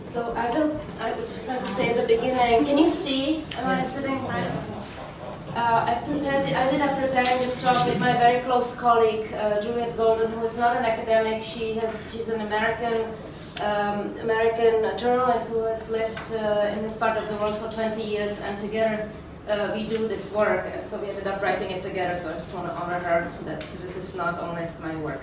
So I would just have to say at the beginning, can you see? Am I sitting right? I ended up preparing this talk with my very close colleague, Juliet Golden, who is not an academic. She's an American journalist who has lived in this part of the world for 20 years, and together we do this work, and so we ended up writing it together, so I just want to honor her that this is not only my work.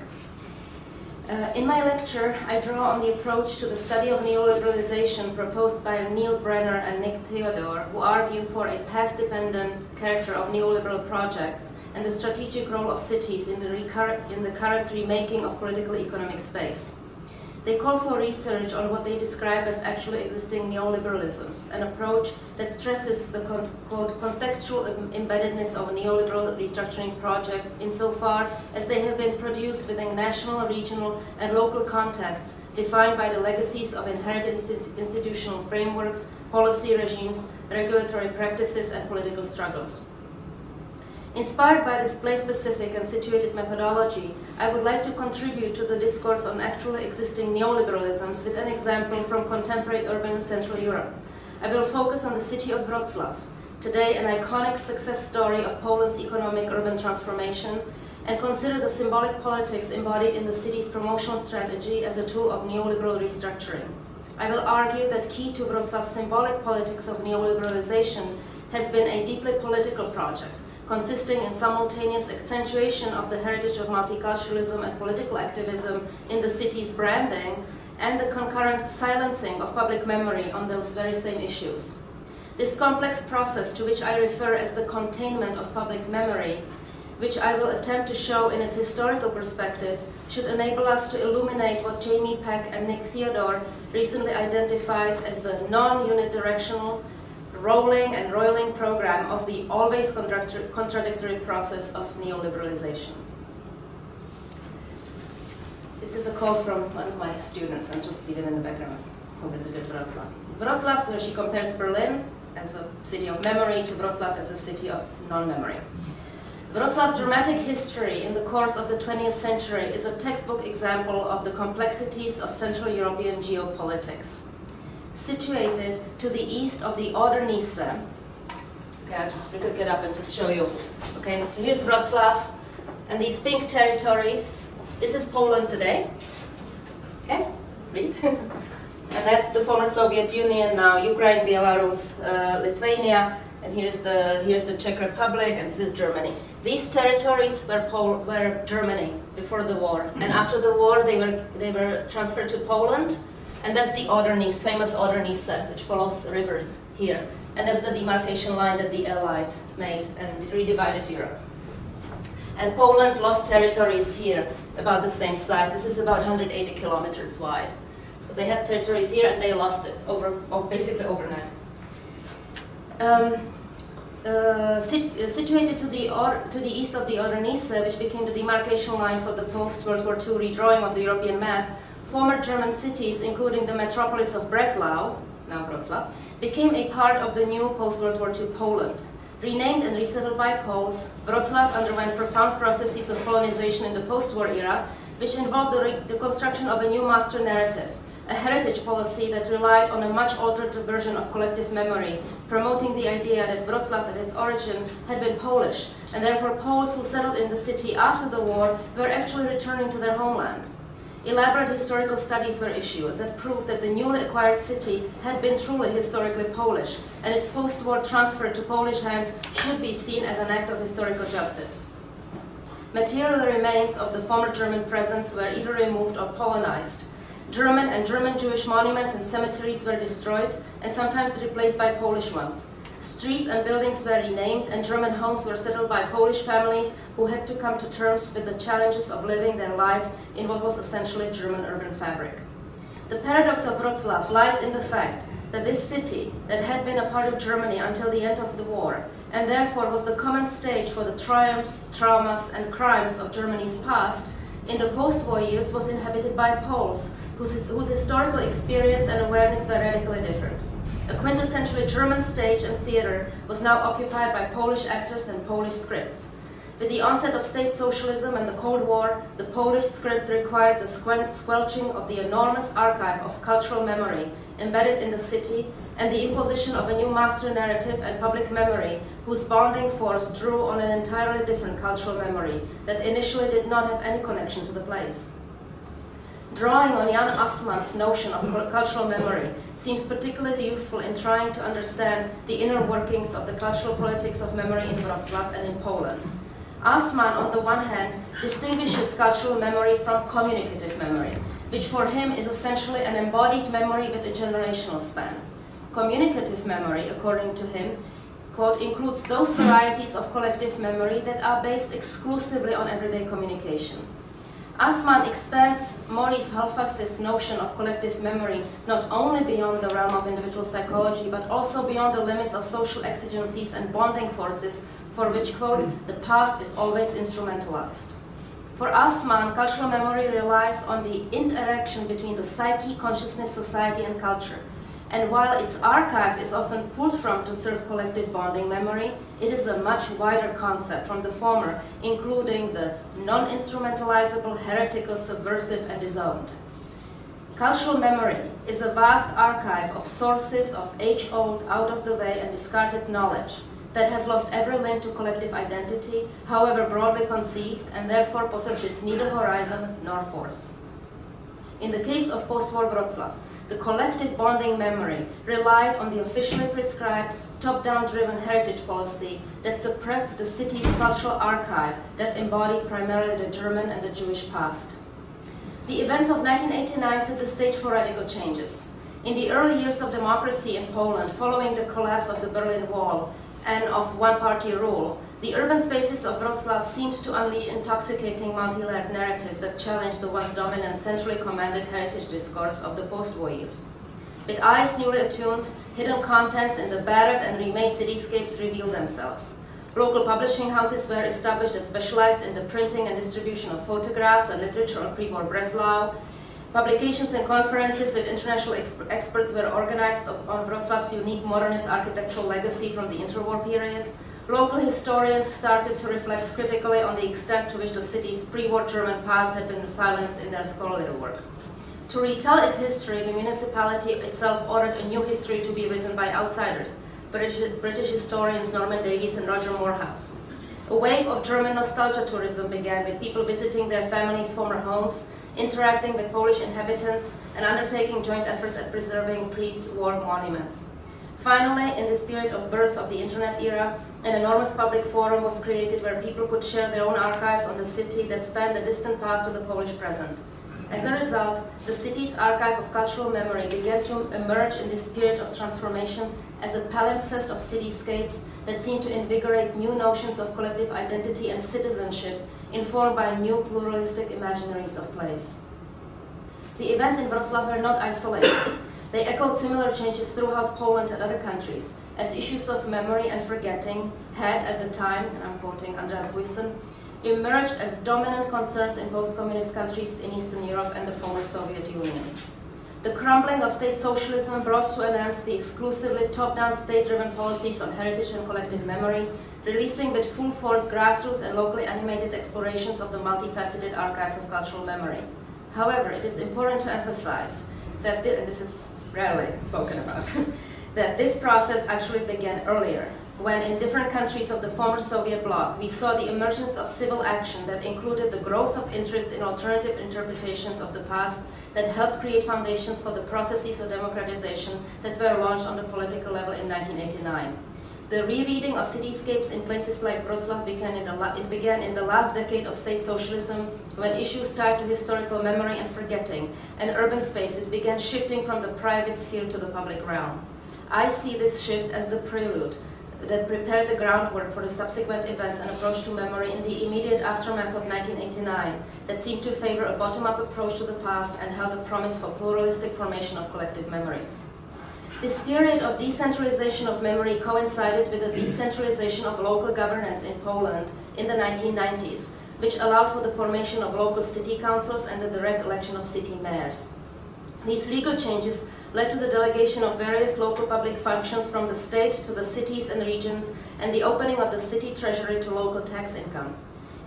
In my lecture, I draw on the approach to the study of neoliberalization proposed by Neil Brenner and Nick Theodore, who argue for a path-dependent character of neoliberal projects and the strategic role of cities in the current remaking of political economic space. They call for research on what they describe as actually existing neoliberalisms, an approach that stresses the contextual embeddedness of neoliberal restructuring projects insofar as they have been produced within national, regional, and local contexts defined by the legacies of inherited institutional frameworks, policy regimes, regulatory practices, and political struggles. Inspired by this place-specific and situated methodology, I would like to contribute to the discourse on actually existing neoliberalisms with an example from contemporary urban Central Europe. I will focus on the city of Wroclaw, today an iconic success story of Poland's economic urban transformation, and consider the symbolic politics embodied in the city's promotional strategy as a tool of neoliberal restructuring. I will argue that key to Wrocław's symbolic politics of neoliberalization has been a deeply political project, consisting in simultaneous accentuation of the heritage of multiculturalism and political activism in the city's branding, and the concurrent silencing of public memory on those very same issues. This complex process, to which I refer as the containment of public memory, which I will attempt to show in its historical perspective, should enable us to illuminate what Jamie Peck and Nick Theodore recently identified as the non-unidirectional, rolling and roiling program of the always contradictory process of neoliberalization. This is a quote from one of my students, and just leave it in the background, who visited Wrocław. Wrocław, so she compares Berlin as a city of memory to Wrocław as a city of non-memory. Wrocław's dramatic history in the course of the 20th century is a textbook example of the complexities of Central European geopolitics. Situated to the east of the Oder Neisse. Okay, I'll just get up and just show you. Okay, here's Wrocław, and these pink territories. This is Poland today. Okay, read. And that's the former Soviet Union, now Ukraine, Belarus, Lithuania, and here's the Czech Republic, and this is Germany. These territories were Germany before the war, and after the war they were transferred to Poland. And that's the Oder Neisse, famous Oder Neisse, which follows rivers here. And that's the demarcation line that the Allied made and redivided Europe. And Poland lost territories here, about the same size. This is about 180 kilometers wide. So they had territories here and they lost it basically overnight. Situated to the east of the Oder Neisse, which became the demarcation line for the post-World War II redrawing of the European map, former German cities, including the metropolis of Breslau, now Wrocław, became a part of the new post-World War II Poland. Renamed and resettled by Poles, Wrocław underwent profound processes of colonization in the post-war era, which involved the construction of a new master narrative, a heritage policy that relied on a much altered version of collective memory, promoting the idea that Wrocław at its origin had been Polish, and therefore Poles who settled in the city after the war were actually returning to their homeland. Elaborate historical studies were issued that proved that the newly acquired city had been truly historically Polish, and its post-war transfer to Polish hands should be seen as an act of historical justice. Material remains of the former German presence were either removed or Polonized. German and German Jewish monuments and cemeteries were destroyed and sometimes replaced by Polish ones. Streets and buildings were renamed, and German homes were settled by Polish families who had to come to terms with the challenges of living their lives in what was essentially German urban fabric. The paradox of Wrocław lies in the fact that this city, that had been a part of Germany until the end of the war, and therefore was the common stage for the triumphs, traumas, and crimes of Germany's past, in the post-war years was inhabited by Poles, whose historical experience and awareness were radically different. A quintessentially German stage and theater was now occupied by Polish actors and Polish scripts. With the onset of state socialism and the Cold War, the Polish script required the squelching of the enormous archive of cultural memory embedded in the city and the imposition of a new master narrative and public memory whose bonding force drew on an entirely different cultural memory that initially did not have any connection to the place. Drawing on Jan Assmann's notion of cultural memory seems particularly useful in trying to understand the inner workings of the cultural politics of memory in Wroclaw and in Poland. Assmann, on the one hand, distinguishes cultural memory from communicative memory, which for him is essentially an embodied memory with a generational span. Communicative memory, according to him, quote, includes those varieties of collective memory that are based exclusively on everyday communication. Assmann expands Maurice Halifax's notion of collective memory not only beyond the realm of individual psychology, but also beyond the limits of social exigencies and bonding forces for which, quote, the past is always instrumentalized. For Assmann, cultural memory relies on the interaction between the psyche, consciousness, society, and culture. And while its archive is often pulled from to serve collective bonding memory, it is a much wider concept from the former, including the non-instrumentalizable, heretical, subversive, and disowned. Cultural memory is a vast archive of sources of age-old, out-of-the-way, and discarded knowledge that has lost every link to collective identity, however broadly conceived, and therefore possesses neither horizon nor force. In the case of post-war Wroclaw, the collective bonding memory relied on the officially prescribed, top-down driven heritage policy that suppressed the city's cultural archive that embodied primarily the German and the Jewish past. The events of 1989 set the stage for radical changes. In the early years of democracy in Poland, following the collapse of the Berlin Wall and of one-party rule, the urban spaces of Wroclaw seemed to unleash intoxicating multi-layered narratives that challenged the once dominant, centrally commanded heritage discourse of the post-war years. With eyes newly attuned, hidden contents in the battered and remade cityscapes revealed themselves. Local publishing houses were established that specialized in the printing and distribution of photographs and literature on pre-war Breslau. Publications and conferences with international experts were organized on Wrocław's unique modernist architectural legacy from the interwar period. Local historians started to reflect critically on the extent to which the city's pre-war German past had been silenced in their scholarly work. To retell its history, the municipality itself ordered a new history to be written by outsiders, British historians Norman Davies and Roger Morehouse. A wave of German nostalgia tourism began, with people visiting their families' former homes, interacting with Polish inhabitants, and undertaking joint efforts at preserving pre-war monuments. Finally, in the spirit of birth of the internet era, an enormous public forum was created where people could share their own archives on the city that spanned the distant past to the Polish present. As a result, the city's archive of cultural memory began to emerge in this period of transformation as a palimpsest of cityscapes that seemed to invigorate new notions of collective identity and citizenship, informed by new pluralistic imaginaries of place. The events in Wrocław were not isolated. They echoed similar changes throughout Poland and other countries, as issues of memory and forgetting had, at the time, and I'm quoting Andreas Huyssen, emerged as dominant concerns in post-communist countries in Eastern Europe and the former Soviet Union. The crumbling of state socialism brought to an end the exclusively top-down state-driven policies on heritage and collective memory, releasing with full force grassroots and locally animated explorations of the multifaceted archives of cultural memory. However, it is important to emphasize that, and this is rarely spoken about, that this process actually began earlier, when in different countries of the former Soviet bloc, we saw the emergence of civil action that included the growth of interest in alternative interpretations of the past that helped create foundations for the processes of democratization that were launched on the political level in 1989. The rereading of cityscapes in places like Wrocław began in the last decade of state socialism, when issues tied to historical memory and forgetting and urban spaces began shifting from the private sphere to the public realm. I see this shift as the prelude that prepared the groundwork for the subsequent events and approach to memory in the immediate aftermath of 1989 that seemed to favor a bottom-up approach to the past and held a promise for pluralistic formation of collective memories. This period of decentralization of memory coincided with the decentralization of local governance in Poland in the 1990s, which allowed for the formation of local city councils and the direct election of city mayors. These legal changes led to the delegation of various local public functions from the state to the cities and regions, and the opening of the city treasury to local tax income.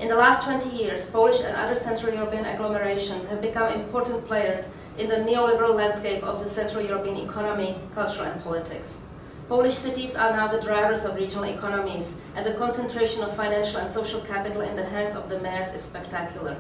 In the last 20 years, Polish and other Central European agglomerations have become important players in the neoliberal landscape of the Central European economy, culture and politics. Polish cities are now the drivers of regional economies, and the concentration of financial and social capital in the hands of the mayors is spectacular.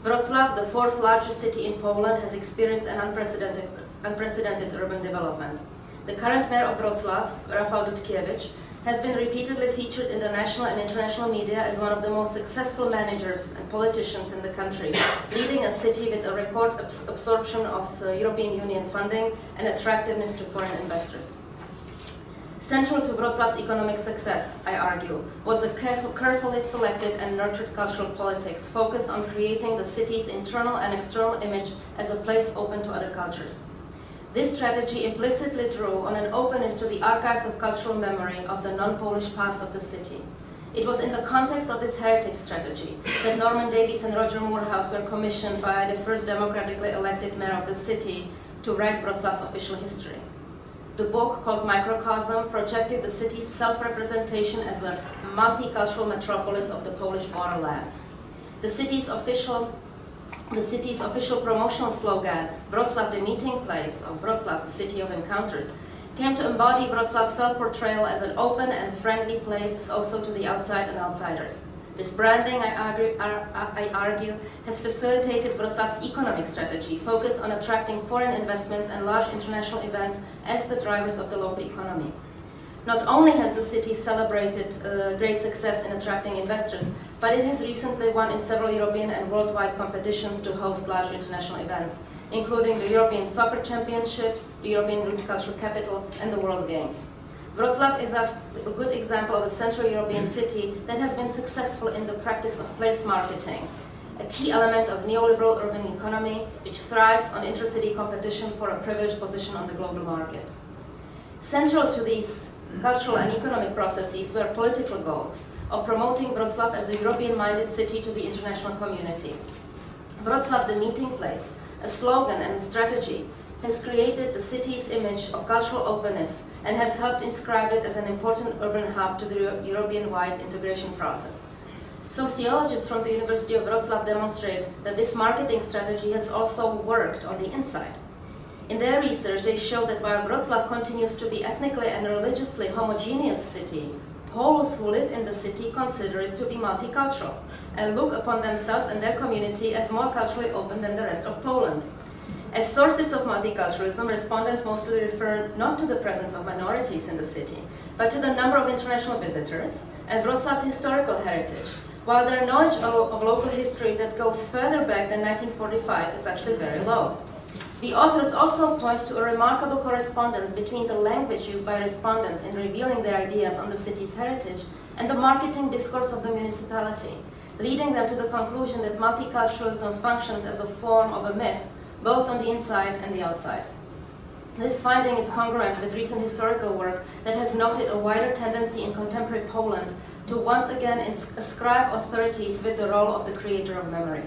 Wroclaw, the fourth largest city in Poland, has experienced an unprecedented urban development. The current mayor of Wroclaw, Rafał Dudkiewicz, has been repeatedly featured in the national and international media as one of the most successful managers and politicians in the country, leading a city with a record absorption of European Union funding and attractiveness to foreign investors. Central to Wrocław's economic success, I argue, was a carefully selected and nurtured cultural politics focused on creating the city's internal and external image as a place open to other cultures. This strategy implicitly drew on an openness to the archives of cultural memory of the non-Polish past of the city. It was in the context of this heritage strategy that Norman Davies and Roger Moorhouse were commissioned by the first democratically elected mayor of the city to write Wrocław's official history. The book, called Microcosm, projected the city's self-representation as a multicultural metropolis of the Polish borderlands. The city's official promotional slogan, Wrocław the meeting place, or Wrocław the city of encounters, came to embody Wrocław's self-portrayal as an open and friendly place also to the outside and outsiders. This branding, I argue, has facilitated Wrocław's economic strategy, focused on attracting foreign investments and large international events as the drivers of the local economy. Not only has the city celebrated great success in attracting investors, but it has recently won in several European and worldwide competitions to host large international events, including the European Soccer Championships, the European Root Cultural Capital, and the World Games. Wrocław is thus a good example of a Central European city that has been successful in the practice of place marketing, a key element of neoliberal urban economy which thrives on intercity competition for a privileged position on the global market. Central to these cultural and economic processes were political goals of promoting Wrocław as a European-minded city to the international community. Wrocław the meeting place, a slogan and a strategy, has created the city's image of cultural openness and has helped inscribe it as an important urban hub to the European-wide integration process. Sociologists from the University of Wrocław demonstrate that this marketing strategy has also worked on the inside. In their research, they show that while Wrocław continues to be ethnically and religiously homogeneous city, Poles who live in the city consider it to be multicultural and look upon themselves and their community as more culturally open than the rest of Poland. As sources of multiculturalism, respondents mostly refer not to the presence of minorities in the city, but to the number of international visitors and Wrocław's historical heritage, while their knowledge of local history that goes further back than 1945 is actually very low. The authors also point to a remarkable correspondence between the language used by respondents in revealing their ideas on the city's heritage and the marketing discourse of the municipality, leading them to the conclusion that multiculturalism functions as a form of a myth, both on the inside and the outside. This finding is congruent with recent historical work that has noted a wider tendency in contemporary Poland to once again ascribe authorities with the role of the creator of memory.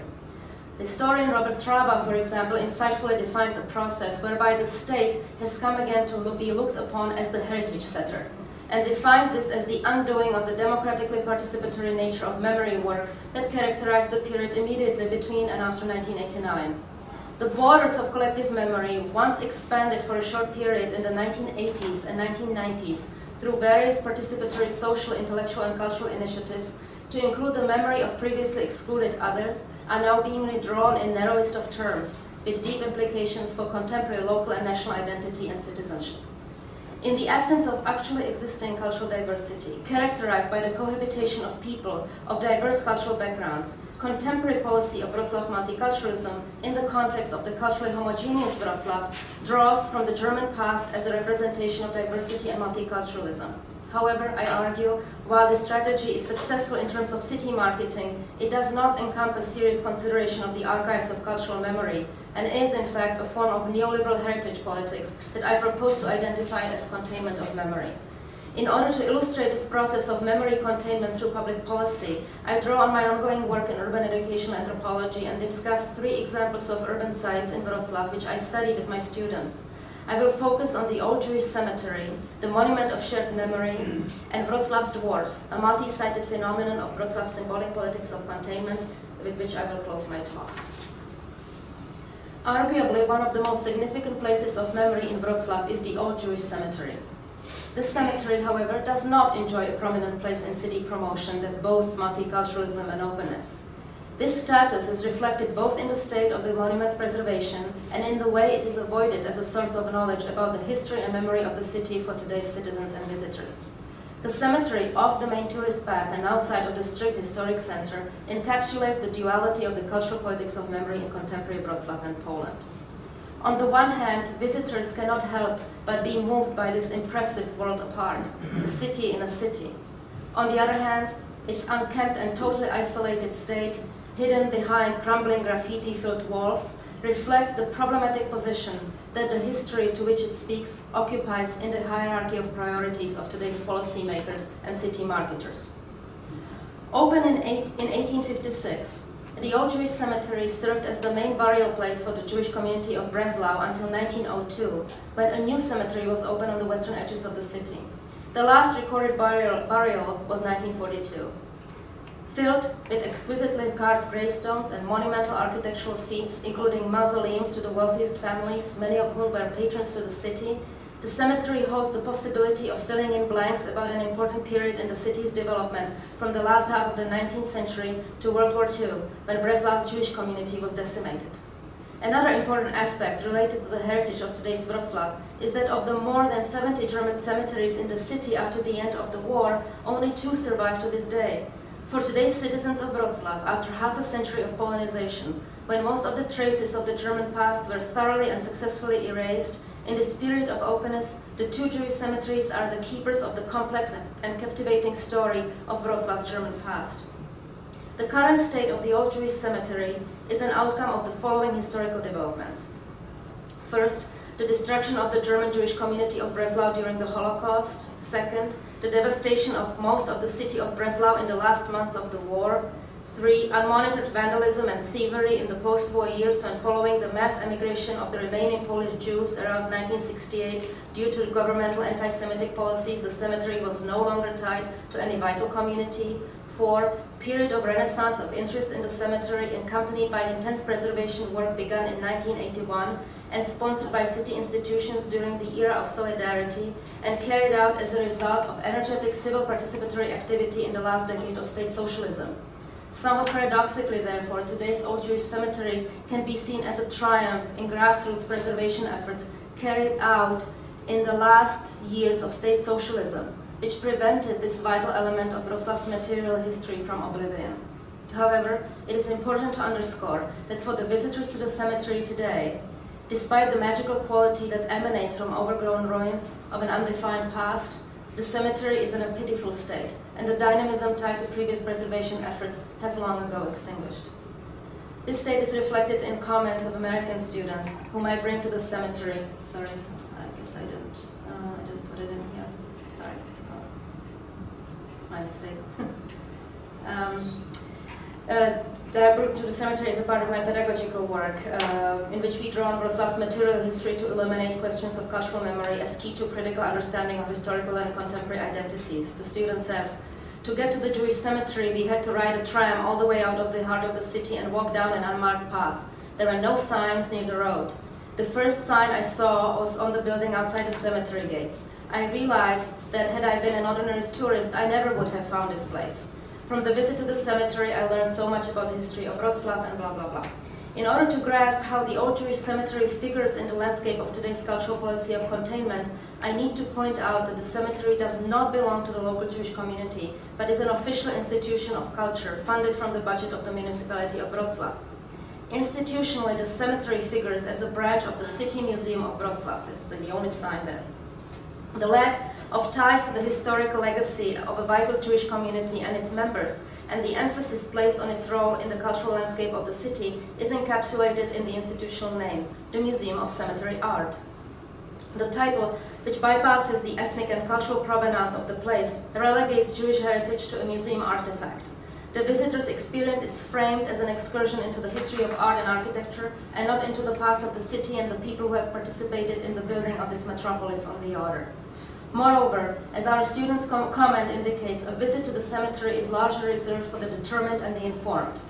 Historian Robert Traba, for example, insightfully defines a process whereby the state has come again to be looked upon as the heritage setter, and defines this as the undoing of the democratically participatory nature of memory work that characterized the period immediately between and after 1989. The borders of collective memory once expanded for a short period in the 1980s and 1990s through various participatory social, intellectual and cultural initiatives to include the memory of previously excluded others are now being redrawn in narrowest of terms with deep implications for contemporary local and national identity and citizenship. In the absence of actually existing cultural diversity, characterized by the cohabitation of people of diverse cultural backgrounds, contemporary policy of Wrocław multiculturalism in the context of the culturally homogeneous Wrocław draws from the German past as a representation of diversity and multiculturalism. However, I argue, while this strategy is successful in terms of city marketing, it does not encompass serious consideration of the archives of cultural memory and is, in fact, a form of neoliberal heritage politics that I propose to identify as containment of memory. In order to illustrate this process of memory containment through public policy, I draw on my ongoing work in urban educational anthropology and discuss 3 examples of urban sites in Wroclaw which I study with my students. I will focus on the Old Jewish Cemetery, the Monument of Shared Memory, and Wroclaw's Dwarfs, a multi-sited phenomenon of Wroclaw's symbolic politics of containment, with which I will close my talk. Arguably, one of the most significant places of memory in Wroclaw is the Old Jewish Cemetery. This cemetery, however, does not enjoy a prominent place in city promotion that boasts multiculturalism and openness. This status is reflected both in the state of the monument's preservation and in the way it is avoided as a source of knowledge about the history and memory of the city for today's citizens and visitors. The cemetery, off the main tourist path and outside of the strict historic center, encapsulates the duality of the cultural politics of memory in contemporary Wroclaw and Poland. On the one hand, visitors cannot help but be moved by this impressive world apart, a city in a city. On the other hand, its unkempt and totally isolated state, hidden behind crumbling graffiti-filled walls, reflects the problematic position that the history to which it speaks occupies in the hierarchy of priorities of today's policymakers and city marketers. Opened in 1856, the Old Jewish Cemetery served as the main burial place for the Jewish community of Breslau until 1902, when a new cemetery was opened on the western edges of the city. The last recorded burial was 1942. Filled with exquisitely carved gravestones and monumental architectural feats, including mausoleums to the wealthiest families, many of whom were patrons to the city, the cemetery holds the possibility of filling in blanks about an important period in the city's development from the last half of the 19th century to World War II, when Breslau's Jewish community was decimated. Another important aspect related to the heritage of today's Wroclaw is that of the more than 70 German cemeteries in the city after the end of the war, only 2 survive to this day. For today's citizens of Wroclaw, after half a century of Polonization, when most of the traces of the German past were thoroughly and successfully erased, in the spirit of openness, the 2 Jewish cemeteries are the keepers of the complex and captivating story of Wroclaw's German past. The current state of the Old Jewish Cemetery is an outcome of the following historical developments. First, the destruction of the German Jewish community of Breslau during the Holocaust. Second, the devastation of most of the city of Breslau in the last month of the war. 3. Unmonitored vandalism and thievery in the post-war years when, following the mass emigration of the remaining Polish Jews around 1968 due to governmental anti-Semitic policies, the cemetery was no longer tied to any vital community. 4. Period of renaissance of interest in the cemetery accompanied by intense preservation work begun in 1981 and sponsored by city institutions during the era of solidarity and carried out as a result of energetic civil participatory activity in the last decade of state socialism. Somewhat paradoxically, therefore, today's Old Jewish Cemetery can be seen as a triumph in grassroots preservation efforts carried out in the last years of state socialism, which prevented this vital element of Wrocław's material history from oblivion. However, it is important to underscore that for the visitors to the cemetery today, despite the magical quality that emanates from overgrown ruins of an undefined past, the cemetery is in a pitiful state, and the dynamism tied to previous preservation efforts has long ago extinguished. This state is reflected in comments of American students whom I bring to the cemetery. Sorry, I guess I didn't put it in here. Sorry, my mistake. That I bring to the cemetery is a part of my pedagogical work, in which we draw on Wrocław's material history to illuminate questions of cultural memory as key to critical understanding of historical and contemporary identities. The student says, to get to the Jewish cemetery, we had to ride a tram all the way out of the heart of the city and walk down an unmarked path. There were no signs near the road. The first sign I saw was on the building outside the cemetery gates. I realized that had I been an ordinary tourist, I never would have found this place. From the visit to the cemetery, I learned so much about the history of Wrocław and blah, blah, blah. In order to grasp how the Old Jewish Cemetery figures in the landscape of today's cultural policy of containment, I need to point out that the cemetery does not belong to the local Jewish community, but is an official institution of culture funded from the budget of the municipality of Wrocław. Institutionally, the cemetery figures as a branch of the City Museum of Wrocław. That's the only sign there. The lack of ties to the historical legacy of a vital Jewish community and its members, and the emphasis placed on its role in the cultural landscape of the city is encapsulated in the institutional name, the Museum of Cemetery Art. The title, which bypasses the ethnic and cultural provenance of the place, relegates Jewish heritage to a museum artifact. The visitor's experience is framed as an excursion into the history of art and architecture, and not into the past of the city and the people who have participated in the building of this metropolis on the Oder. Moreover, as our students' comment indicates, a visit to the cemetery is largely reserved for the determined and the informed.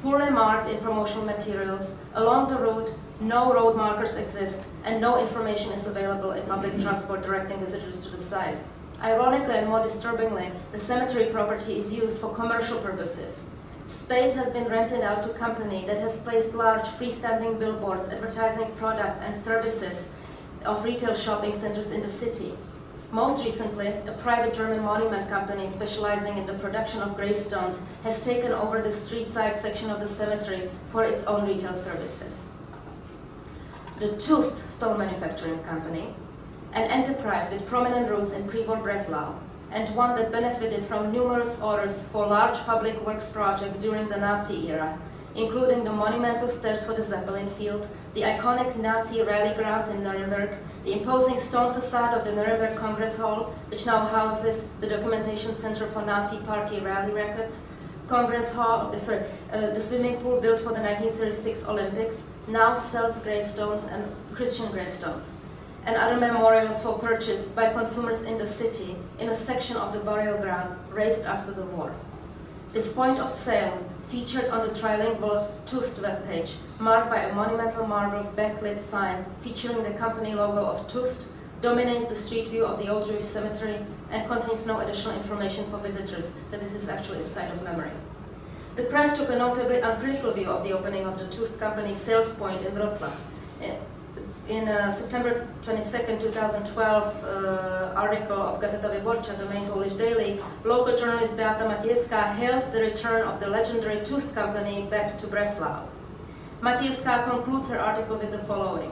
Poorly marked in promotional materials, along the route, no road markers exist, and no information is available in public transport directing visitors to the site. Ironically and more disturbingly, the cemetery property is used for commercial purposes. Space has been rented out to a company that has placed large freestanding billboards advertising products and services of retail shopping centers in the city. Most recently, a private German monument company specializing in the production of gravestones has taken over the street side section of the cemetery for its own retail services. The Tust Stone Manufacturing Company, an enterprise with prominent roots in pre-war Breslau, and one that benefited from numerous orders for large public works projects during the Nazi era, including the monumental stairs for the Zeppelin field, the iconic Nazi rally grounds in Nuremberg, the imposing stone facade of the Nuremberg Congress Hall, which now houses the documentation center for Nazi party rally records, the swimming pool built for the 1936 Olympics, now sells gravestones and Christian gravestones, and other memorials for purchase by consumers in the city in a section of the burial grounds raised after the war. This point of sale, featured on the trilingual Tust webpage, marked by a monumental marble backlit sign featuring the company logo of Tust, dominates the street view of the Old Jewish Cemetery and contains no additional information for visitors that this is actually a site of memory. The press took a notably uncritical view of the opening of the Tust company's sales point in Wroclaw. In September 22, 2012 article of Gazeta Wyborcza, the main Polish daily, local journalist Beata Maciejewska hailed the return of the legendary Tust company back to Breslau. Maciejewska concludes her article with the following,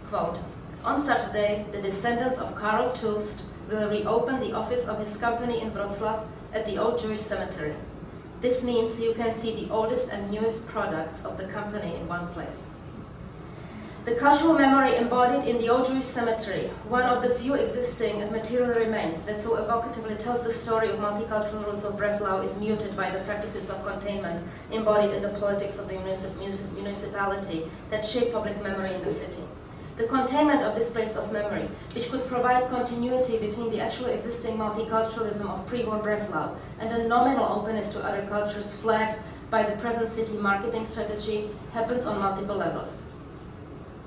quote, "On Saturday, the descendants of Karl Tust will reopen the office of his company in Wroclaw at the Old Jewish Cemetery. This means you can see the oldest and newest products of the company in one place." The cultural memory embodied in the Old Jewish Cemetery, one of the few existing and material remains that so evocatively tells the story of multicultural roots of Breslau, is muted by the practices of containment embodied in the politics of the municipality that shape public memory in the city. The containment of this place of memory, which could provide continuity between the actually existing multiculturalism of pre-war Breslau and a nominal openness to other cultures flagged by the present city marketing strategy, happens on multiple levels.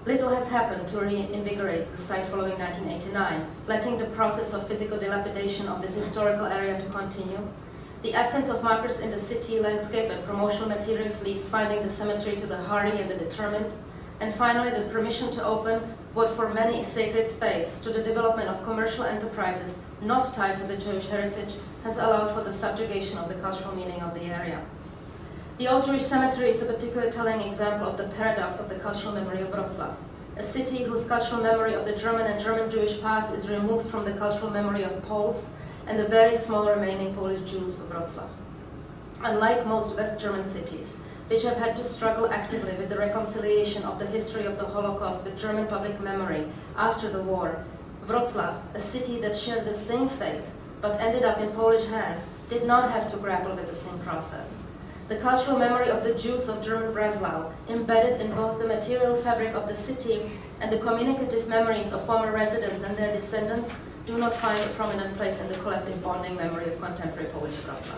Little has happened to reinvigorate the site following 1989, letting the process of physical dilapidation of this historical area to continue. The absence of markers in the city landscape and promotional materials leaves finding the cemetery to the hardy and the determined. And finally, the permission to open what for many is sacred space to the development of commercial enterprises not tied to the Jewish heritage has allowed for the subjugation of the cultural meaning of the area. The Old Jewish Cemetery is a particularly telling example of the paradox of the cultural memory of Wroclaw, a city whose cultural memory of the German and German Jewish past is removed from the cultural memory of Poles and the very small remaining Polish Jews of Wroclaw. Unlike most West German cities, which have had to struggle actively with the reconciliation of the history of the Holocaust with German public memory after the war, Wroclaw, a city that shared the same fate but ended up in Polish hands, did not have to grapple with the same process. The cultural memory of the Jews of German Breslau, embedded in both the material fabric of the city and the communicative memories of former residents and their descendants, do not find a prominent place in the collective bonding memory of contemporary Polish Wroclaw.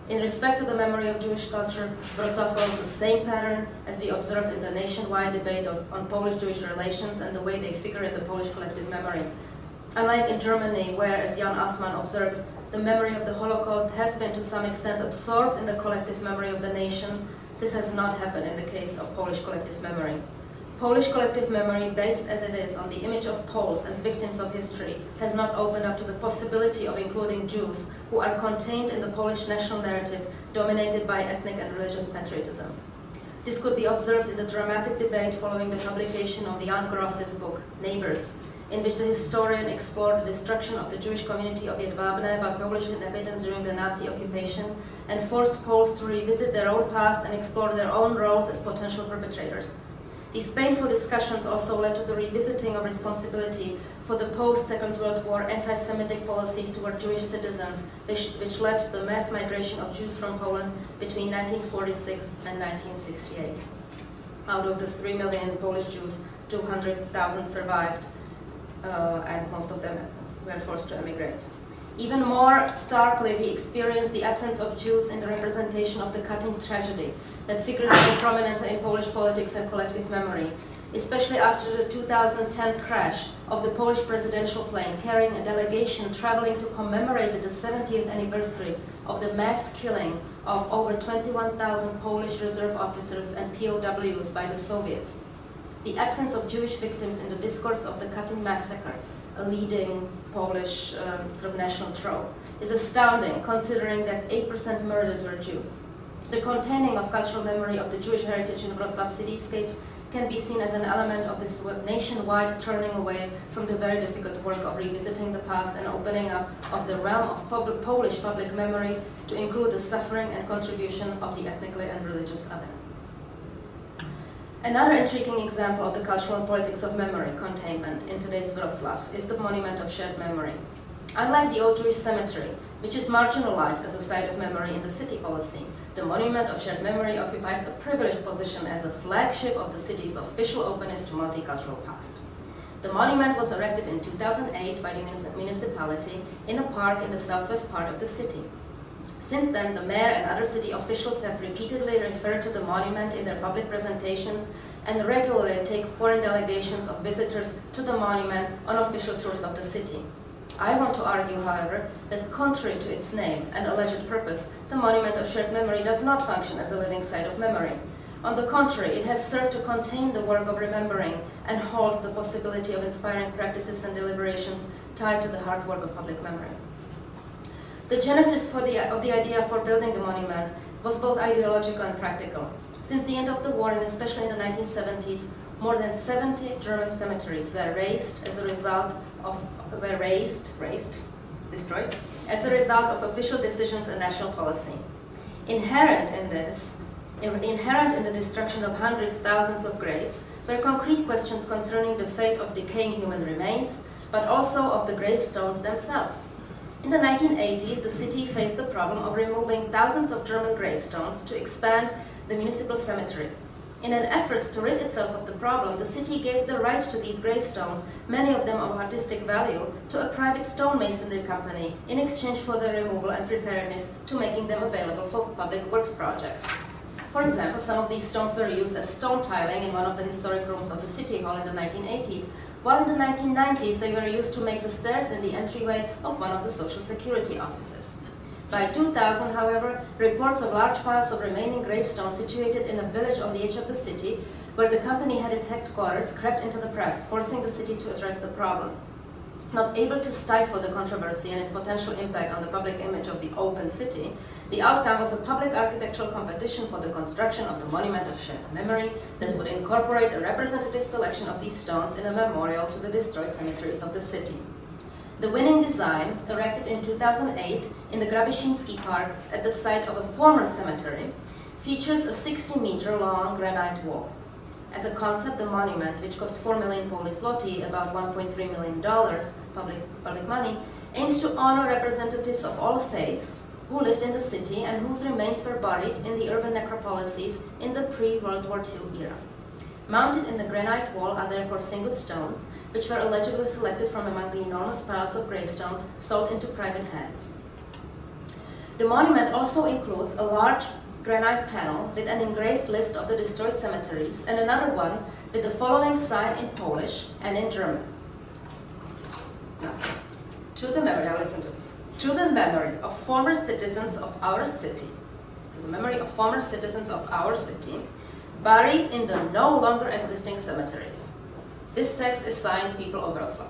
In respect to the memory of Jewish culture, Wroclaw follows the same pattern as we observe in the nationwide debate on Polish-Jewish relations and the way they figure in the Polish collective memory. Unlike in Germany, where, as Jan Assmann observes, the memory of the Holocaust has been to some extent absorbed in the collective memory of the nation, this has not happened in the case of Polish collective memory. Polish collective memory, based as it is on the image of Poles as victims of history, has not opened up to the possibility of including Jews who are contained in the Polish national narrative dominated by ethnic and religious patriotism. This could be observed in the dramatic debate following the publication of Jan Gross's book, Neighbors, in which the historian explored the destruction of the Jewish community of Jedwabne by Polish inhabitants during the Nazi occupation and forced Poles to revisit their own past and explore their own roles as potential perpetrators. These painful discussions also led to the revisiting of responsibility for the post-Second World War anti-Semitic policies toward Jewish citizens, which led to the mass migration of Jews from Poland between 1946 and 1968. Out of the 3 million Polish Jews, 200,000 survived, and most of them were forced to emigrate. Even more starkly, we experienced the absence of Jews in the representation of the cutting tragedy that figures so prominently in Polish politics and collective memory, especially after the 2010 crash of the Polish presidential plane carrying a delegation traveling to commemorate the 70th anniversary of the mass killing of over 21,000 Polish reserve officers and POWs by the Soviets. The absence of Jewish victims in the discourse of the Katyn massacre, a leading Polish sort of national trope, is astounding considering that 8% murdered were Jews. The containing of cultural memory of the Jewish heritage in Wroclaw cityscapes can be seen as an element of this nationwide turning away from the very difficult work of revisiting the past and opening up of the realm of Polish public memory to include the suffering and contribution of the ethnically and religious other. Another intriguing example of the cultural and politics of memory containment in today's Wroclaw is the Monument of Shared Memory. Unlike the old Jewish cemetery, which is marginalized as a site of memory in the city policy, the Monument of Shared Memory occupies a privileged position as a flagship of the city's official openness to multicultural past. The monument was erected in 2008 by the municipality in a park in the southwest part of the city. Since then, the mayor and other city officials have repeatedly referred to the monument in their public presentations and regularly take foreign delegations of visitors to the monument on official tours of the city. I want to argue, however, that contrary to its name and alleged purpose, the Monument of Shared Memory does not function as a living site of memory. On the contrary, it has served to contain the work of remembering and hold the possibility of inspiring practices and deliberations tied to the hard work of public memory. The genesis of the idea for building the monument was both ideological and practical. Since the end of the war, and especially in the 1970s, more than 70 German cemeteries were razed as a result of destroyed as a result of official decisions and national policy. Inherent in the destruction of hundreds, thousands of graves were concrete questions concerning the fate of decaying human remains, but also of the gravestones themselves. In the 1980s, the city faced the problem of removing thousands of German gravestones to expand the municipal cemetery. In an effort to rid itself of the problem, the city gave the right to these gravestones, many of them of artistic value, to a private stonemasonry company in exchange for their removal and preparedness to making them available for public works projects. For example, some of these stones were used as stone tiling in one of the historic rooms of the City Hall in the 1980s, while in the 1990s they were used to make the stairs in the entryway of one of the Social Security offices. By 2000, however, reports of large piles of remaining gravestones situated in a village on the edge of the city, where the company had its headquarters, crept into the press, forcing the city to address the problem. Not able to stifle the controversy and its potential impact on the public image of the open city, the outcome was a public architectural competition for the construction of the Monument of Shared Memory that would incorporate a representative selection of these stones in a memorial to the destroyed cemeteries of the city. The winning design, erected in 2008 in the Grabyszyński Park at the site of a former cemetery, features a 60-meter-long granite wall. As a concept, the monument, which cost 4 million Polish zloty, about $1.3 million public money, aims to honor representatives of all faiths who lived in the city and whose remains were buried in the urban necropolises in the pre-World War II era. Mounted in the granite wall are therefore single stones, which were allegedly selected from among the enormous piles of gravestones sold into private hands. The monument also includes a large granite panel with an engraved list of the destroyed cemeteries and another one with the following sign in Polish and in German. Now listen to this. To the memory of former citizens of our city, buried in the no longer existing cemeteries. This text is signed People of Wroclaw.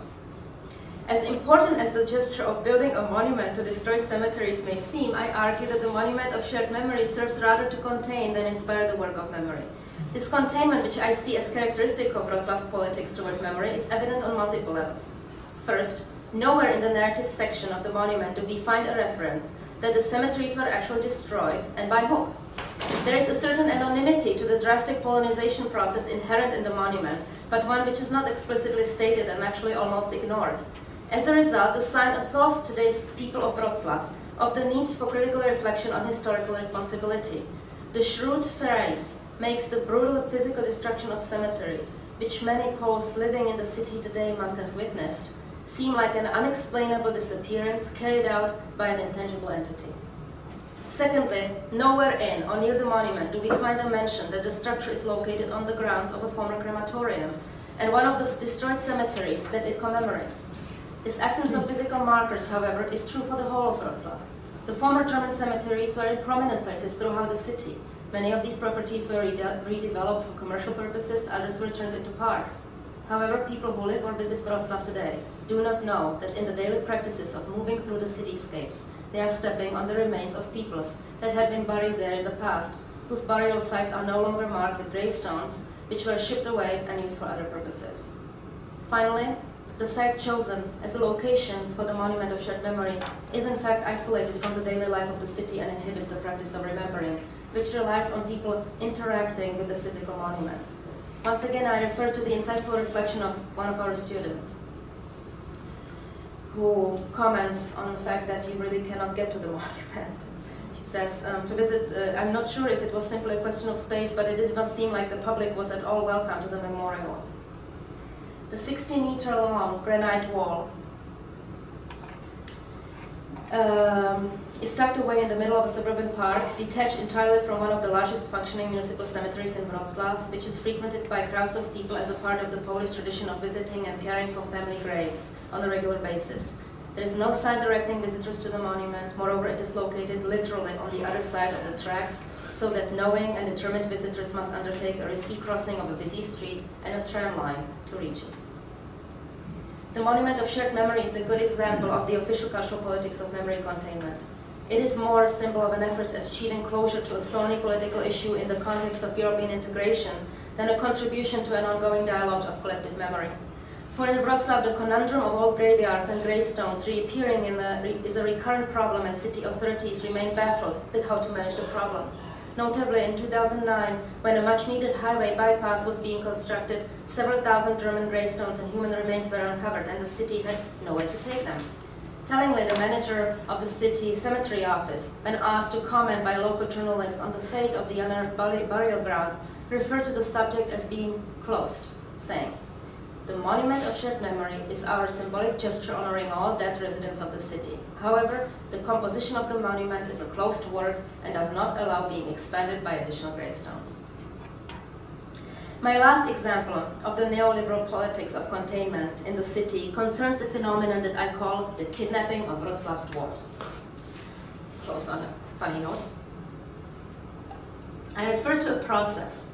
As important as the gesture of building a monument to destroyed cemeteries may seem, I argue that the Monument of Shared Memory serves rather to contain than inspire the work of memory. This containment, which I see as characteristic of Wrocław's politics toward memory, is evident on multiple levels. First, nowhere in the narrative section of the monument do we find a reference that the cemeteries were actually destroyed, and by whom. There is a certain anonymity to the drastic polonization process inherent in the monument, but one which is not explicitly stated and actually almost ignored. As a result, the sign absolves today's people of Wroclaw of the need for critical reflection on historical responsibility. The shrewd phrase makes the brutal physical destruction of cemeteries, which many Poles living in the city today must have witnessed, seem like an unexplainable disappearance carried out by an intangible entity. Secondly, nowhere in or near the monument do we find a mention that the structure is located on the grounds of a former crematorium and one of the destroyed cemeteries that it commemorates. This absence of physical markers, however, is true for the whole of Wroclaw. The former German cemeteries were in prominent places throughout the city. Many of these properties were redeveloped for commercial purposes, others were turned into parks. However, people who live or visit Wroclaw today do not know that in the daily practices of moving through the cityscapes, they are stepping on the remains of peoples that had been buried there in the past, whose burial sites are no longer marked with gravestones, which were shipped away and used for other purposes. Finally, the site chosen as a location for the Monument of Shared Memory is in fact isolated from the daily life of the city and inhibits the practice of remembering, which relies on people interacting with the physical monument. Once again, I refer to the insightful reflection of one of our students, who comments on the fact that you really cannot get to the monument. She says, to visit, I'm not sure if it was simply a question of space, but it did not seem like the public was at all welcome to the memorial. The 60-meter-long granite wall is tucked away in the middle of a suburban park, detached entirely from one of the largest functioning municipal cemeteries in Wroclaw, which is frequented by crowds of people as a part of the Polish tradition of visiting and caring for family graves on a regular basis. There is no sign directing visitors to the monument. Moreover, it is located literally on the other side of the tracks, so that knowing and determined visitors must undertake a risky crossing of a busy street and a tram line to reach it. The Monument of Shared Memory is a good example of the official cultural politics of memory containment. It is more a symbol of an effort at achieving closure to a thorny political issue in the context of European integration than a contribution to an ongoing dialogue of collective memory. For in Wroclaw, the conundrum of old graveyards and gravestones reappearing is a recurrent problem, and city authorities remain baffled with how to manage the problem. Notably, in 2009, when a much-needed highway bypass was being constructed, several thousand German gravestones and human remains were uncovered, and the city had nowhere to take them. Tellingly, the manager of the city cemetery office, when asked to comment by a local journalist on the fate of the unearthed burial grounds, referred to the subject as being closed, saying, "The Monument of Shared Memory is our symbolic gesture honoring all dead residents of the city. However, the composition of the monument is a closed work and does not allow being expanded by additional gravestones." My last example of the neoliberal politics of containment in the city concerns a phenomenon that I call the kidnapping of Wrocław's dwarfs. Close on a funny note. I refer to a process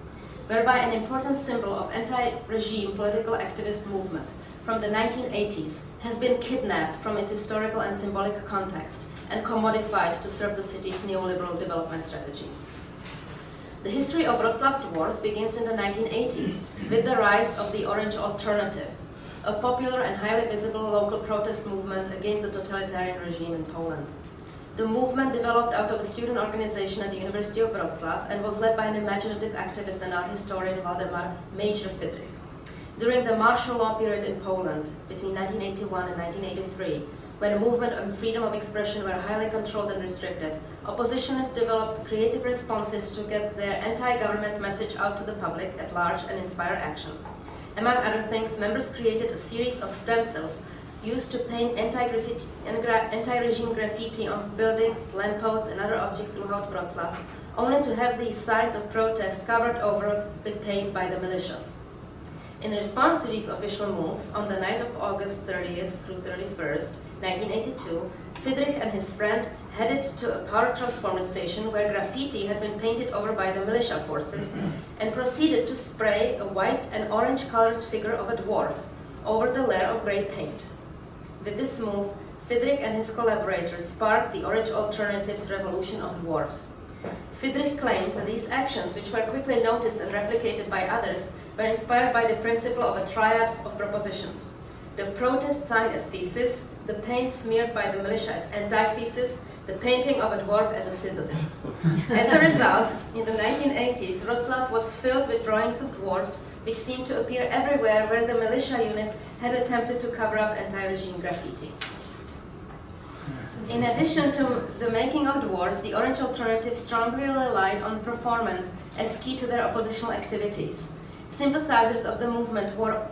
whereby an important symbol of anti-regime political activist movement from the 1980s has been kidnapped from its historical and symbolic context and commodified to serve the city's neoliberal development strategy. The history of Wrocław's dwarfs begins in the 1980s with the rise of the Orange Alternative, a popular and highly visible local protest movement against the totalitarian regime in Poland. The movement developed out of a student organization at the University of Wrocław and was led by an imaginative activist and art historian Waldemar Major-Friedrich. During the martial law period in Poland, between 1981 and 1983, when movement and freedom of expression were highly controlled and restricted, oppositionists developed creative responses to get their anti-government message out to the public at large and inspire action. Among other things, members created a series of stencils used to paint anti-regime graffiti on buildings, lampposts, and other objects throughout Wrocław, only to have these signs of protest covered over with paint by the militias. In response to these official moves, on the night of August 30th through 31st, 1982, Friedrich and his friend headed to a power transformer station where graffiti had been painted over by the militia forces and proceeded to spray a white and orange-colored figure of a dwarf over the layer of grey paint. With this move, Friedrich and his collaborators sparked the Orange Alternative's revolution of dwarfs. Friedrich claimed that these actions, which were quickly noticed and replicated by others, were inspired by the principle of a triad of propositions. The protest sign as thesis, the paint smeared by the militia as antithesis, the painting of a dwarf as a synthesis. As a result, in the 1980s, Wroclaw was filled with drawings of dwarfs, which seemed to appear everywhere where the militia units had attempted to cover up anti-regime graffiti. In addition to the making of dwarfs, the Orange Alternative strongly relied on performance as key to their oppositional activities. Sympathizers of the movement wore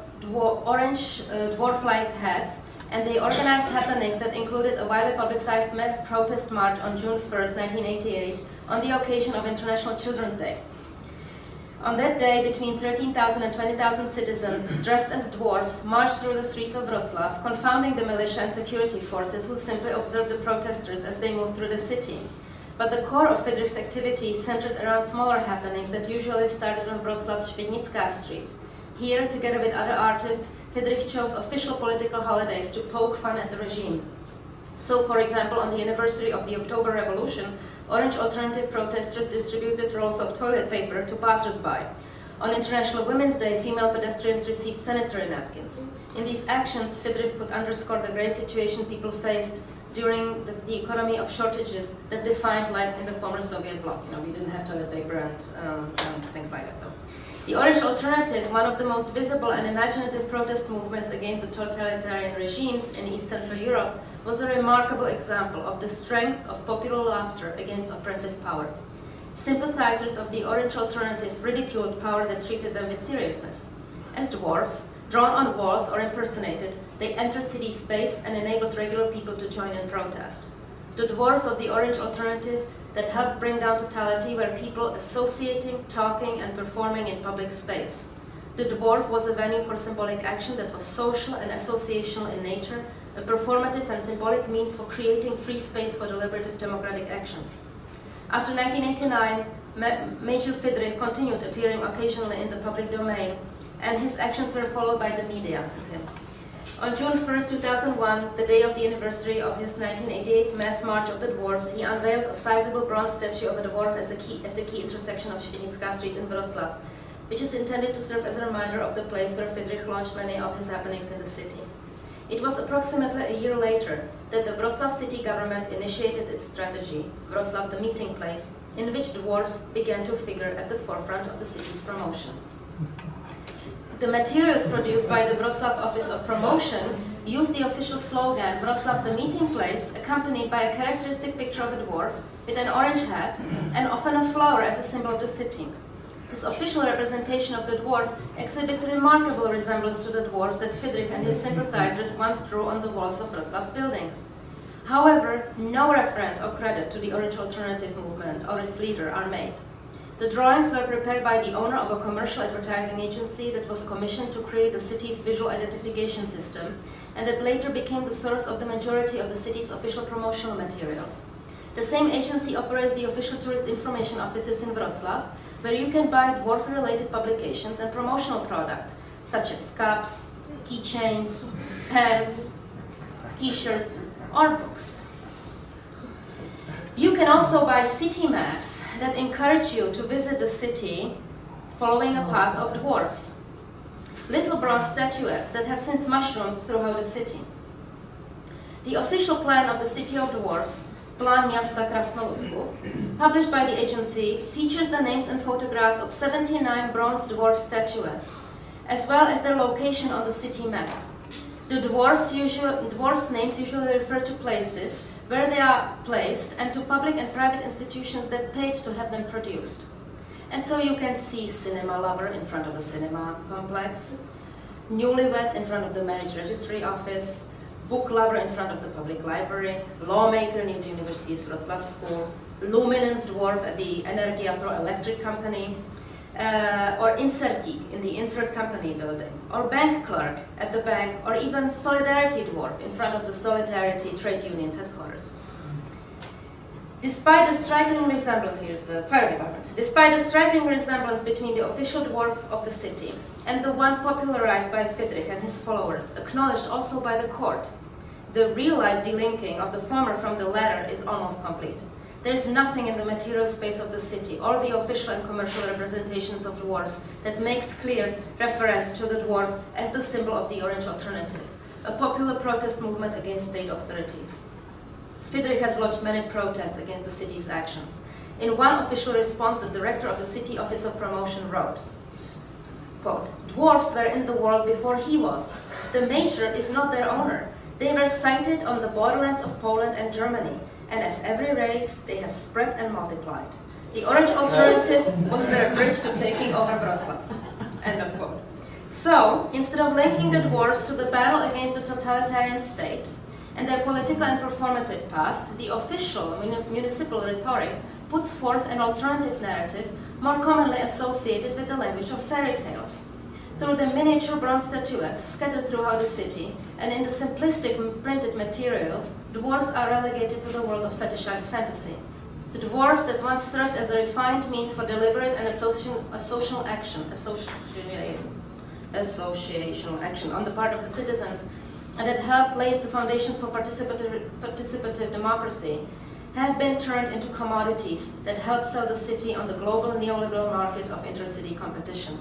orange dwarf-like hats, and they organized happenings that included a widely publicized mass protest march on June 1st, 1988, on the occasion of International Children's Day. On that day, between 13,000 and 20,000 citizens, dressed as dwarfs, marched through the streets of Wroclaw, confounding the militia and security forces who simply observed the protesters as they moved through the city. But the core of Friedrich's activity centered around smaller happenings that usually started on Wrocław's Świdnicka Street. Here, together with other artists, Friedrich chose official political holidays to poke fun at the regime. So, for example, on the anniversary of the October Revolution, Orange Alternative protesters distributed rolls of toilet paper to passers-by. On International Women's Day, female pedestrians received sanitary napkins. In these actions, Friedrich could underscore the grave situation people faced during the economy of shortages that defined life in the former Soviet bloc. You know, we didn't have toilet paper and things like that. So, the Orange Alternative, one of the most visible and imaginative protest movements against the totalitarian regimes in East Central Europe, was a remarkable example of the strength of popular laughter against oppressive power. Sympathizers of the Orange Alternative ridiculed power that treated them with seriousness. As dwarfs, drawn on walls or impersonated, they entered city space and enabled regular people to join in protest. The dwarfs of the Orange Alternative that helped bring down totality were people associating, talking, and performing in public space. The dwarf was a venue for symbolic action that was social and associational in nature, a performative and symbolic means for creating free space for deliberative democratic action. After 1989, Major Friedrich continued appearing occasionally in the public domain, and his actions were followed by the media. On June 1st, 2001, the day of the anniversary of his 1988 Mass March of the Dwarfs, he unveiled a sizable bronze statue of a dwarf at the key intersection of Świdnicka Street in Wroclaw, which is intended to serve as a reminder of the place where Friedrich launched many of his happenings in the city. It was approximately a year later that the Wroclaw city government initiated its strategy, Wroclaw the Meeting Place, in which dwarfs began to figure at the forefront of the city's promotion. The materials produced by the Wroclaw Office of Promotion used the official slogan, Wroclaw the Meeting Place, accompanied by a characteristic picture of a dwarf with an orange hat and often a flower as a symbol of the city. This official representation of the dwarf exhibits a remarkable resemblance to the dwarfs that Friedrich and his sympathizers once drew on the walls of Wrocław's buildings. However, no reference or credit to the Orange Alternative movement or its leader are made. The drawings were prepared by the owner of a commercial advertising agency that was commissioned to create the city's visual identification system, and that later became the source of the majority of the city's official promotional materials. The same agency operates the official tourist information offices in Wroclaw, where you can buy dwarf-related publications and promotional products, such as cups, keychains, pens, t-shirts, or books. You can also buy city maps that encourage you to visit the city following a path of dwarfs. Little bronze statuettes that have since mushroomed throughout the city. The official plan of the City of Dwarfs, Plán Miasta Krasnoludków, published by the agency, features the names and photographs of 79 bronze dwarf statuettes, as well as their location on the city map. The dwarfs' names usually refer to places where they are placed and to public and private institutions that paid to have them produced. And so you can see cinema lover in front of a cinema complex, newlyweds in front of the marriage registry office, book lover in front of the public library, lawmaker near the University's Wrocław School, luminance dwarf at the Energia Pro Electric Company, or insertik in the insert company building, or bank clerk at the bank, or even solidarity dwarf in front of the Solidarity Trade Union's headquarters. Despite the striking resemblance, here's the fire department, despite the striking resemblance between the official dwarf of the city and the one popularized by Friedrich and his followers, acknowledged also by the court, the real-life delinking of the former from the latter is almost complete. There is nothing in the material space of the city or the official and commercial representations of dwarfs that makes clear reference to the dwarf as the symbol of the Orange Alternative, a popular protest movement against state authorities. Friedrich has lodged many protests against the city's actions. In one official response, the director of the City Office of Promotion wrote, quote, "Dwarfs were in the world before he was. The major is not their owner. They were sighted on the borderlands of Poland and Germany, and as every race, they have spread and multiplied. The orange alternative was their bridge to taking over Wroclaw." End of quote. So, instead of linking the dwarfs to the battle against the totalitarian state and their political and performative past, the official municipal rhetoric puts forth an alternative narrative more commonly associated with the language of fairy tales. Through the miniature bronze statuettes scattered throughout the city and in the simplistic printed materials, dwarfs are relegated to the world of fetishized fantasy. The dwarfs that once served as a refined means for deliberate and associational action on the part of the citizens, and that helped lay the foundations for participative democracy, have been turned into commodities that help sell the city on the global neoliberal market of intercity competition.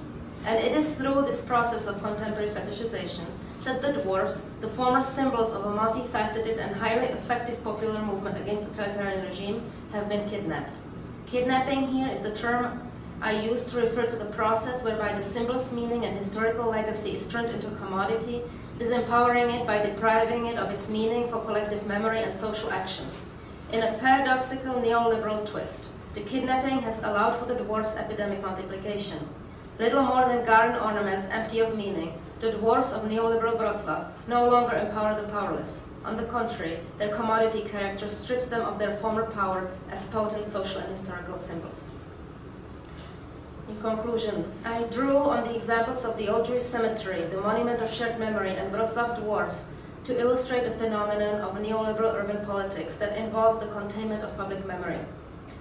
And it is through this process of contemporary fetishization that the dwarfs, the former symbols of a multifaceted and highly effective popular movement against the totalitarian regime, have been kidnapped. Kidnapping here is the term I use to refer to the process whereby the symbol's meaning and historical legacy is turned into a commodity, disempowering it by depriving it of its meaning for collective memory and social action. In a paradoxical neoliberal twist, the kidnapping has allowed for the dwarfs' epidemic multiplication. Little more than garden ornaments empty of meaning, the dwarfs of neoliberal Wroclaw no longer empower the powerless. On the contrary, their commodity character strips them of their former power as potent social and historical symbols. In conclusion, I drew on the examples of the Old Jewish Cemetery, the Monument of Shared Memory, and Wrocław's dwarfs to illustrate the phenomenon of neoliberal urban politics that involves the containment of public memory.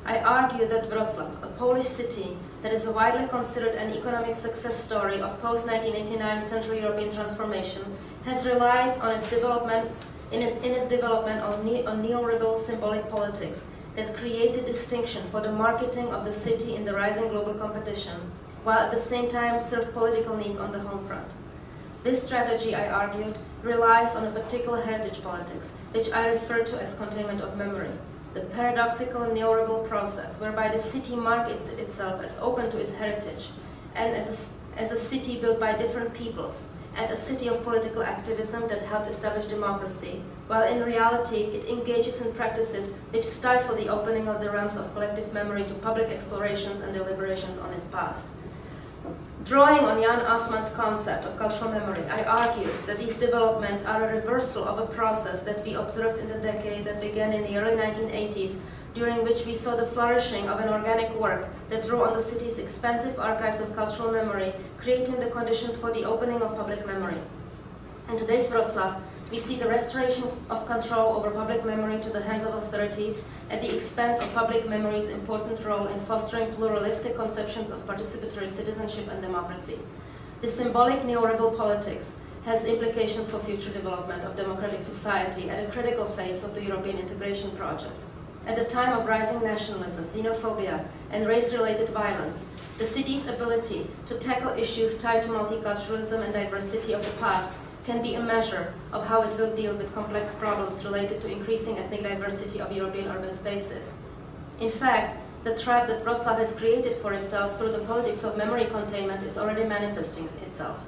I argue that Wrocław, a Polish city that is widely considered an economic success story of post-1989 Central European transformation, has relied on its development on neoliberal symbolic politics that created distinction for the marketing of the city in the rising global competition, while at the same time served political needs on the home front. This strategy, I argued, relies on a particular heritage politics, which I refer to as containment of memory. The paradoxical neoliberal process whereby the city markets itself as open to its heritage and as a city built by different peoples and a city of political activism that helped establish democracy, while in reality it engages in practices which stifle the opening of the realms of collective memory to public explorations and deliberations on its past. Drawing on Jan Assmann's concept of cultural memory, I argue that these developments are a reversal of a process that we observed in the decade that began in the early 1980s, during which we saw the flourishing of an organic work that drew on the city's expansive archives of cultural memory, creating the conditions for the opening of public memory. In today's Wrocław, we see the restoration of control over public memory to the hands of authorities at the expense of public memory's important role in fostering pluralistic conceptions of participatory citizenship and democracy. The symbolic neoliberal politics has implications for future development of democratic society at a critical phase of the European integration project. At the time of rising nationalism, xenophobia, and race-related violence, the city's ability to tackle issues tied to multiculturalism and diversity of the past can be a measure of how it will deal with complex problems related to increasing ethnic diversity of European urban spaces. In fact, the trap that Wrocław has created for itself through the politics of memory containment is already manifesting itself.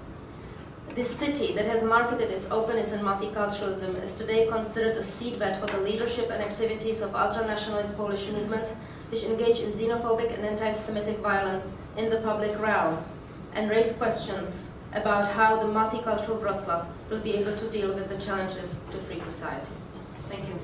This city that has marketed its openness and multiculturalism is today considered a seedbed for the leadership and activities of ultranationalist Polish movements which engage in xenophobic and anti-Semitic violence in the public realm and raise questions about how the multicultural Wrocław will be able to deal with the challenges to free society. Thank you.